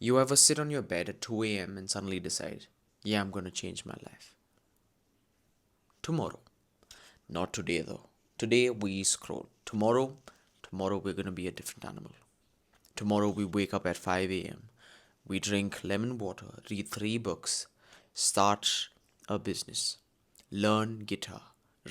You ever sit on your bed at 2 a.m. and suddenly decide, yeah, I'm going to change my life? Tomorrow. Not today, though. Today we scroll. Tomorrow we're going to be a different animal. Tomorrow we wake up at 5 a.m. We drink lemon water, read 3 books, start a business, learn guitar,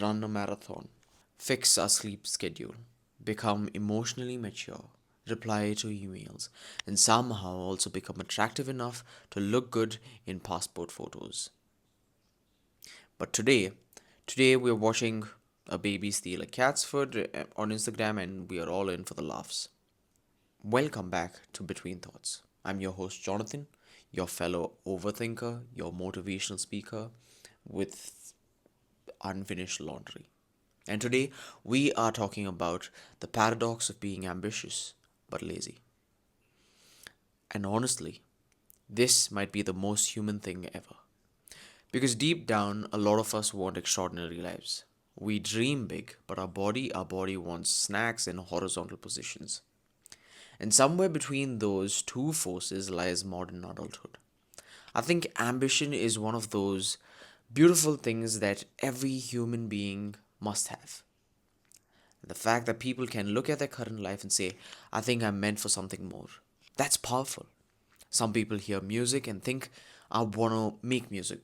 run a marathon, fix our sleep schedule, become emotionally mature, reply to emails, and somehow also become attractive enough to look good in passport photos. But today we're watching a baby steal a cat's food on Instagram and we are all in for the laughs. Welcome back to Between Thoughts. I'm your host Jonathan, your fellow overthinker, your motivational speaker with unfinished laundry. And today we are talking about the paradox of being ambitious but lazy. And honestly, this might be the most human thing ever. Because deep down, a lot of us want extraordinary lives. We dream big, but our body wants snacks in horizontal positions. And somewhere between those two forces lies modern adulthood. I think ambition is one of those beautiful things that every human being must have. The fact that people can look at their current life and say, I think I'm meant for something more. That's powerful. Some people hear music and think, I want to make music.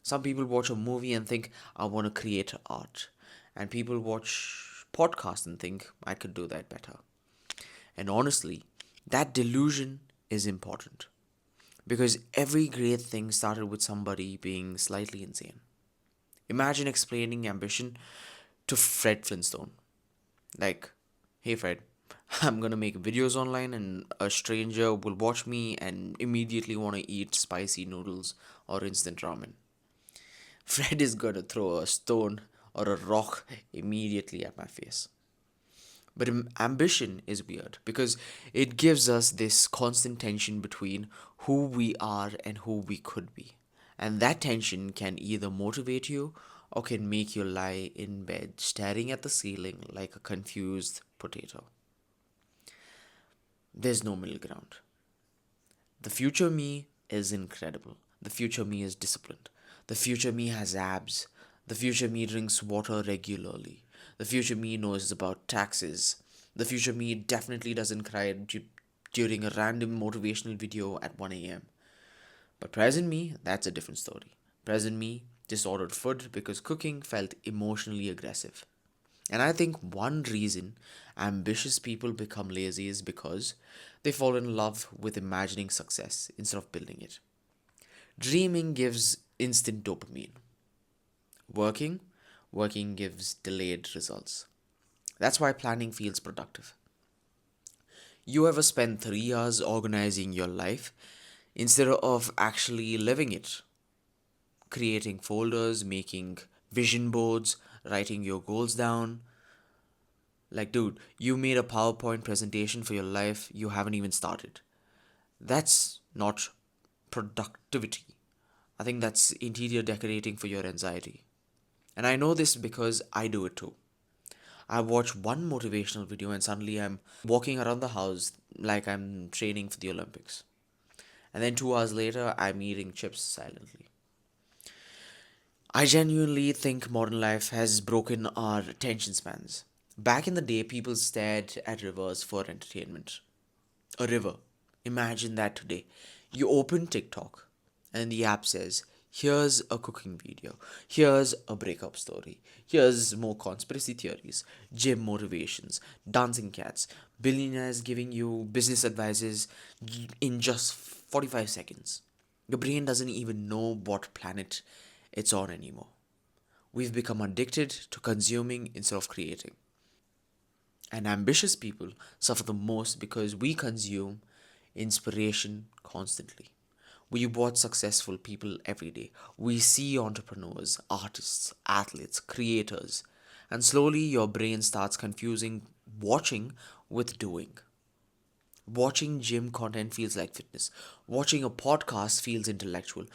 Some people watch a movie and think, I want to create art. And people watch podcasts and think, I could do that better. And honestly, that delusion is important. Because every great thing started with somebody being slightly insane. Imagine explaining ambition to Fred Flintstone. Like, hey Fred, I'm gonna make videos online and a stranger will watch me and immediately want to eat spicy noodles or instant ramen. Fred is gonna throw a stone or a rock immediately at my face. But ambition is weird because it gives us this constant tension between who we are and who we could be. And that tension can either motivate you or can make you lie in bed staring at the ceiling like a confused potato. There's no middle ground. The future me is incredible. The future me is disciplined. The future me has abs. The future me drinks water regularly. The future me knows about taxes. The future me definitely doesn't cry during a random motivational video at 1 a.m. But present me, that's a different story. Present me just ordered food because cooking felt emotionally aggressive. And I think one reason ambitious people become lazy is because they fall in love with imagining success instead of building it. Dreaming gives instant dopamine. Working, working gives delayed results. That's why planning feels productive. You ever spend 3 hours organizing your life instead of actually living it? Creating folders, making vision boards, writing your goals down. Like, dude, you made a PowerPoint presentation for your life, you haven't even started. That's not productivity. I think that's interior decorating for your anxiety. And I know this because I do it too. I watch one motivational video and suddenly I'm walking around the house like I'm training for the Olympics. And then 2 hours later, I'm eating chips silently. I genuinely think modern life has broken our attention spans. Back in the day, people stared at rivers for entertainment. A river. Imagine that today. You open TikTok and the app says, here's a cooking video, here's a breakup story, here's more conspiracy theories, gym motivations, dancing cats, billionaires giving you business advices in just 45 seconds. Your brain doesn't even know what planet it's on anymore. We've become addicted to consuming instead of creating. And ambitious people suffer the most because we consume inspiration constantly. We watch successful people every day. We see entrepreneurs, artists, athletes, creators. And slowly your brain starts confusing watching with doing. Watching gym content feels like fitness. Watching a podcast feels intellectual.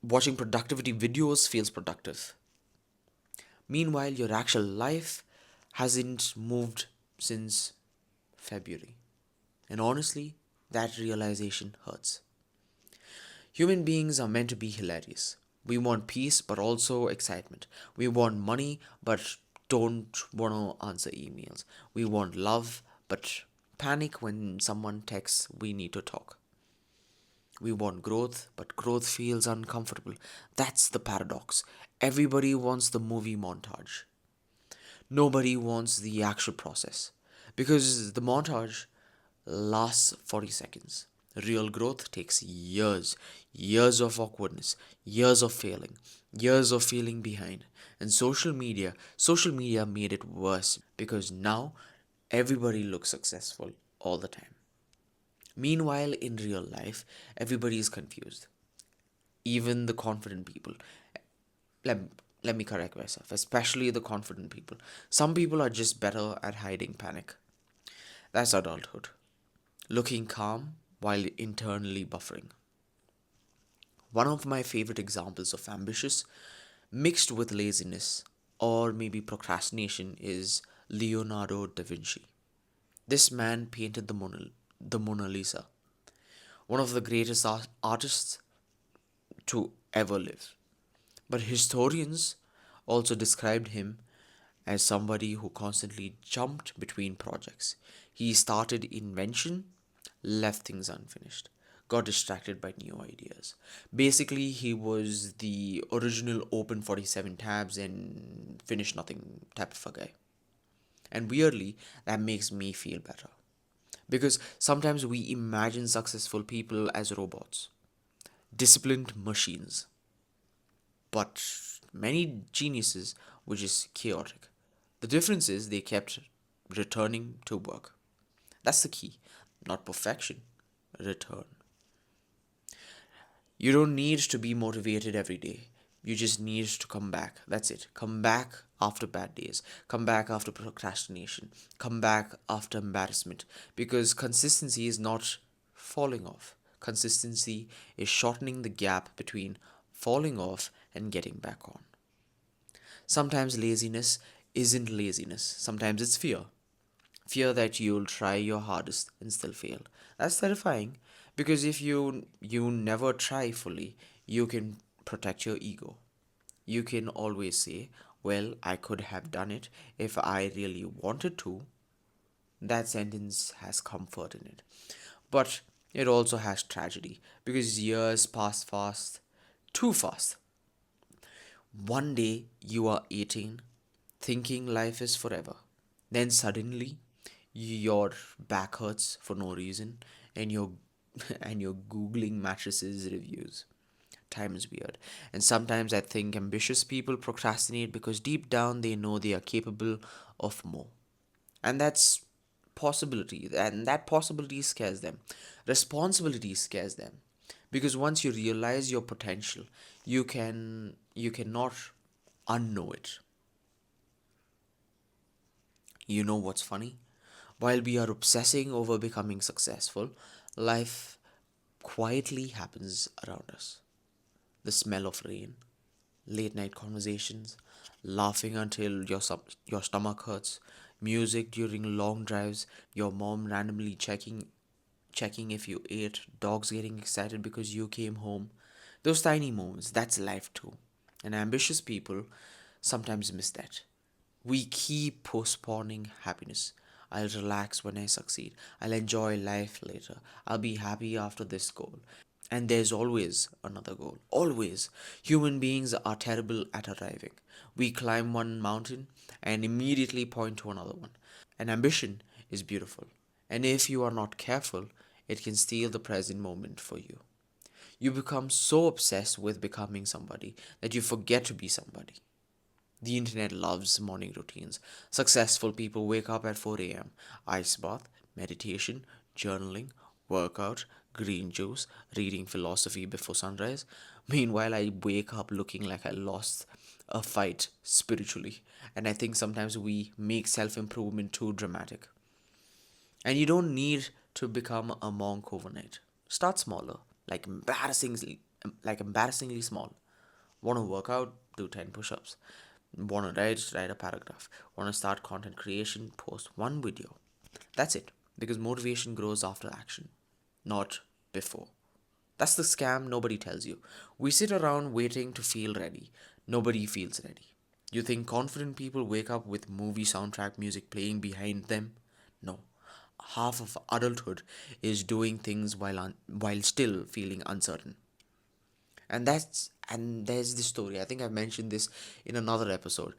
Watching productivity videos feels productive. Meanwhile, your actual life hasn't moved since February. And honestly, that realization hurts. Human beings are meant to be hilarious. We want peace, but also excitement. We want money, but don't want to answer emails. We want love, but panic when someone texts, we need to talk. We want growth, but growth feels uncomfortable. That's the paradox. Everybody wants the movie montage. Nobody wants the actual process. Because the montage lasts 40 seconds. Real growth takes years, years of awkwardness, years of failing, years of feeling behind. And social media made it worse because now everybody looks successful all the time. Meanwhile, in real life, everybody is confused. Even the confident people. Let, let me correct myself, especially the confident people. Some people are just better at hiding panic. That's adulthood. Looking calm while internally buffering. One of my favorite examples of ambitious mixed with laziness or maybe procrastination is Leonardo da Vinci. This man painted the Mona Lisa, one of the greatest artists to ever live. But historians also described him as somebody who constantly jumped between projects. He started invention, left things unfinished, got distracted by new ideas. Basically, he was the original open 47 tabs and finish nothing type of a guy. And weirdly, that makes me feel better. Because sometimes we imagine successful people as robots, disciplined machines, but many geniuses were just chaotic. The difference is they kept returning to work. That's the key. Not perfection, return. You don't need to be motivated every day. You just need to come back. That's it. Come back after bad days. Come back after procrastination. Come back after embarrassment. Because consistency is not falling off. Consistency is shortening the gap between falling off and getting back on. Sometimes laziness isn't laziness, sometimes it's fear. Fear that you'll try your hardest and still fail. That's terrifying because if you never try fully, you can protect your ego. You can always say, well, I could have done it if I really wanted to. That sentence has comfort in it. But it also has tragedy because years pass fast, too fast. One day you are 18, thinking life is forever. Then suddenly your back hurts for no reason and you're and you're googling mattresses reviews. Time is weird. And sometimes I think ambitious people procrastinate because deep down they know they are capable of more. And that's possibility and that possibility scares them. Responsibility scares them. Because once you realize your potential, you cannot unknow it. You know what's funny? While we are obsessing over becoming successful, life quietly happens around us. The smell of rain, late night conversations, laughing until your stomach hurts, music during long drives, your mom randomly checking if you ate, dogs getting excited because you came home. Those tiny moments, that's life too. And ambitious people sometimes miss that. We keep postponing happiness. I'll relax when I succeed. I'll enjoy life later. I'll be happy after this goal. And there's always another goal. Always. Human beings are terrible at arriving. We climb one mountain and immediately point to another one. And ambition is beautiful. And if you are not careful, it can steal the present moment for you. You become so obsessed with becoming somebody that you forget to be somebody. The internet loves morning routines. Successful people wake up at 4 a.m. Ice bath, meditation, journaling, workout, green juice, reading philosophy before sunrise. Meanwhile, I wake up looking like I lost a fight spiritually. And I think sometimes we make self improvement too dramatic. And you don't need to become a monk overnight. Start smaller, like embarrassingly small. Want to work out? Do 10 push-ups. Want to write a paragraph. Want to start content creation? Post one video. That's it. Because motivation grows after action, not before. That's the scam nobody tells you. We sit around waiting to feel ready. Nobody feels ready. You think confident people wake up with movie soundtrack music playing behind them? No. Half of adulthood is doing things while still feeling uncertain. And there's this story. I think I've mentioned this in another episode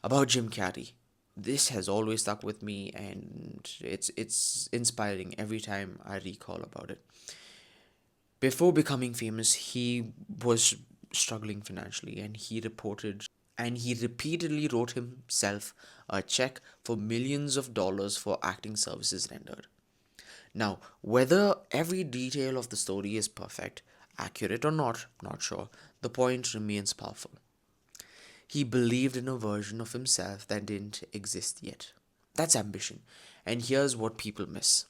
about Jim Carrey. This has always stuck with me, and it's inspiring every time I recall about it. Before becoming famous, he was struggling financially, and he repeatedly wrote himself a check for millions of dollars for acting services rendered. Now, whether every detail of the story is perfect, accurate or not, not sure, the point remains powerful. He believed in a version of himself that didn't exist yet. That's ambition. And here's what people miss: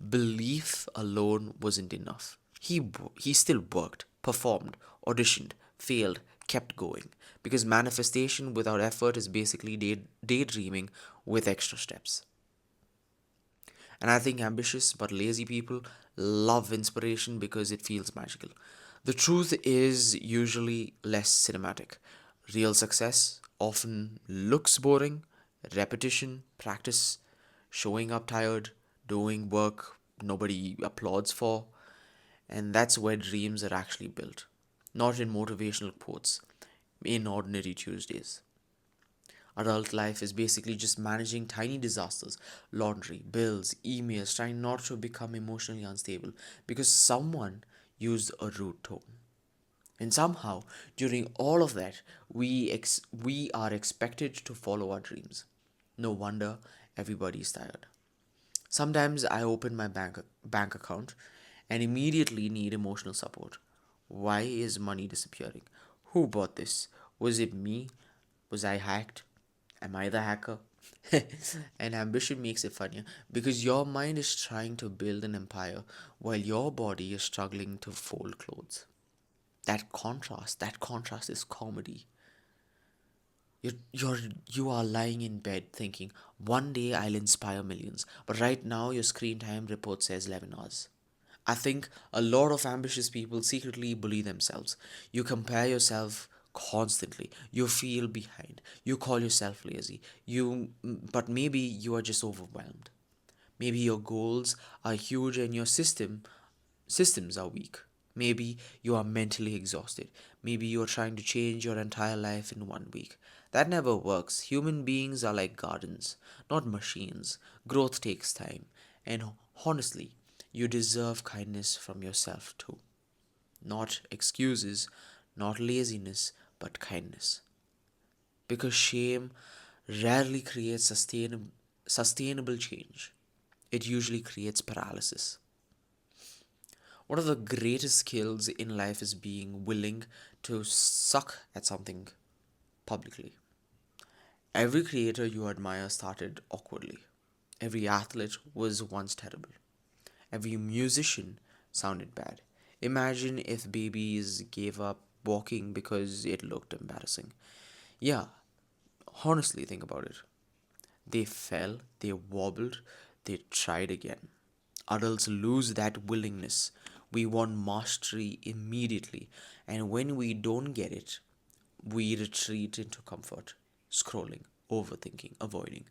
belief alone wasn't enough. He still worked, performed, auditioned, failed, kept going. Because manifestation without effort is basically daydreaming with extra steps. And I think ambitious but lazy people love inspiration because it feels magical. The truth is usually less cinematic. Real success often looks boring: repetition, practice, showing up tired, doing work nobody applauds for. And that's where dreams are actually built. Not in motivational quotes, in ordinary Tuesdays. Adult life is basically just managing tiny disasters: laundry, bills, emails, trying not to become emotionally unstable because someone used a rude tone. And somehow, during all of that, we are expected to follow our dreams. No wonder everybody's tired. Sometimes I open my bank account and immediately need emotional support. Why is money disappearing? Who bought this? Was it me? Was I hacked? Am I the hacker? And ambition makes it funnier because your mind is trying to build an empire while your body is struggling to fold clothes. That contrast is comedy. You are lying in bed thinking, one day I'll inspire millions, but right now your screen time report says 11 hours. I think a lot of ambitious people secretly bully themselves. You compare yourself constantly. You feel behind. You call yourself lazy. But maybe you are just overwhelmed. Maybe your goals are huge and your systems are weak. Maybe you are mentally exhausted. Maybe you are trying to change your entire life in 1 week. That never works. Human beings are like gardens, not machines. Growth takes time. And honestly, you deserve kindness from yourself too. Not excuses, not laziness, but kindness. Because shame rarely creates sustainable change, it usually creates paralysis. One of the greatest skills in life is being willing to suck at something publicly. Every creator you admire started awkwardly. Every athlete was once terrible. Every musician sounded bad. Imagine if babies gave up walking because it looked embarrassing. Yeah, honestly, think about it. They fell, they wobbled, they tried again. Adults lose that willingness. We want mastery immediately, and when we don't get it, we retreat into comfort, scrolling, overthinking, avoiding.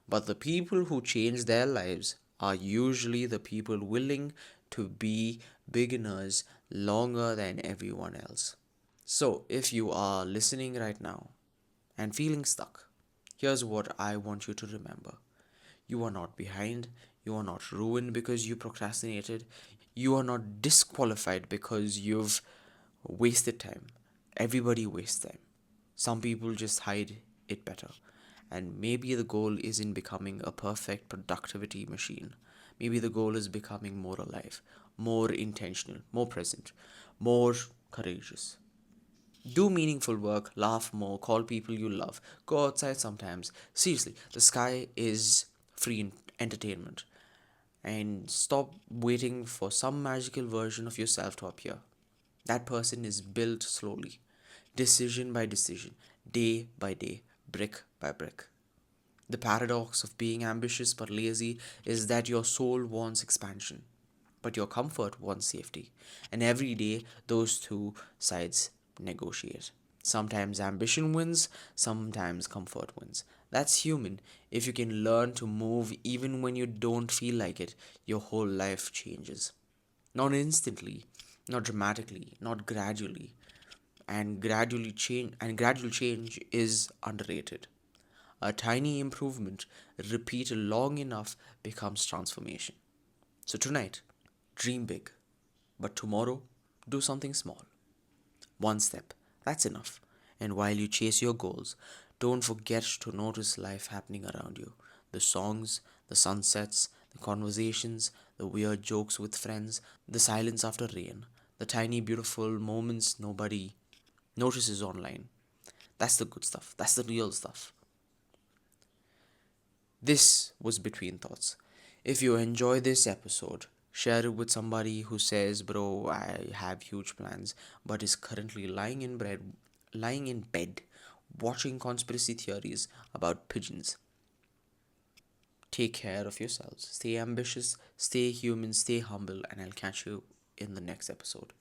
But the people who change their lives are usually the people willing to be beginners longer than everyone else. So, if you are listening right now and feeling stuck, here's what I want you to remember. You are not behind. You are not ruined because you procrastinated. You are not disqualified because you've wasted time. Everybody wastes time. Some people just hide it better. And maybe the goal isn't becoming a perfect productivity machine. Maybe the goal is becoming more alive, more intentional, more present, more courageous. Do meaningful work, laugh more, call people you love, go outside sometimes. Seriously, the sky is free entertainment. And stop waiting for some magical version of yourself to appear. That person is built slowly, decision by decision, day by day, brick by brick. The paradox of being ambitious but lazy is that your soul wants expansion. but your comfort wants safety. And every day, those two sides negotiate. Sometimes ambition wins, sometimes comfort wins. That's human. If you can learn to move even when you don't feel like it, your whole life changes. Not instantly, not dramatically, not gradually. And gradual change is underrated. A tiny improvement repeated long enough becomes transformation. So tonight, dream big, but tomorrow, do something small. One step, that's enough. And while you chase your goals, don't forget to notice life happening around you. The songs, the sunsets, the conversations, the weird jokes with friends, the silence after rain, the tiny beautiful moments nobody notices online. That's the good stuff. That's the real stuff. This was Between Thoughts. If you enjoy this episode, share it with somebody who says, "Bro, I have huge plans," but is currently lying in bed, watching conspiracy theories about pigeons. Take care of yourselves. Stay ambitious, stay human, stay humble, and I'll catch you in the next episode.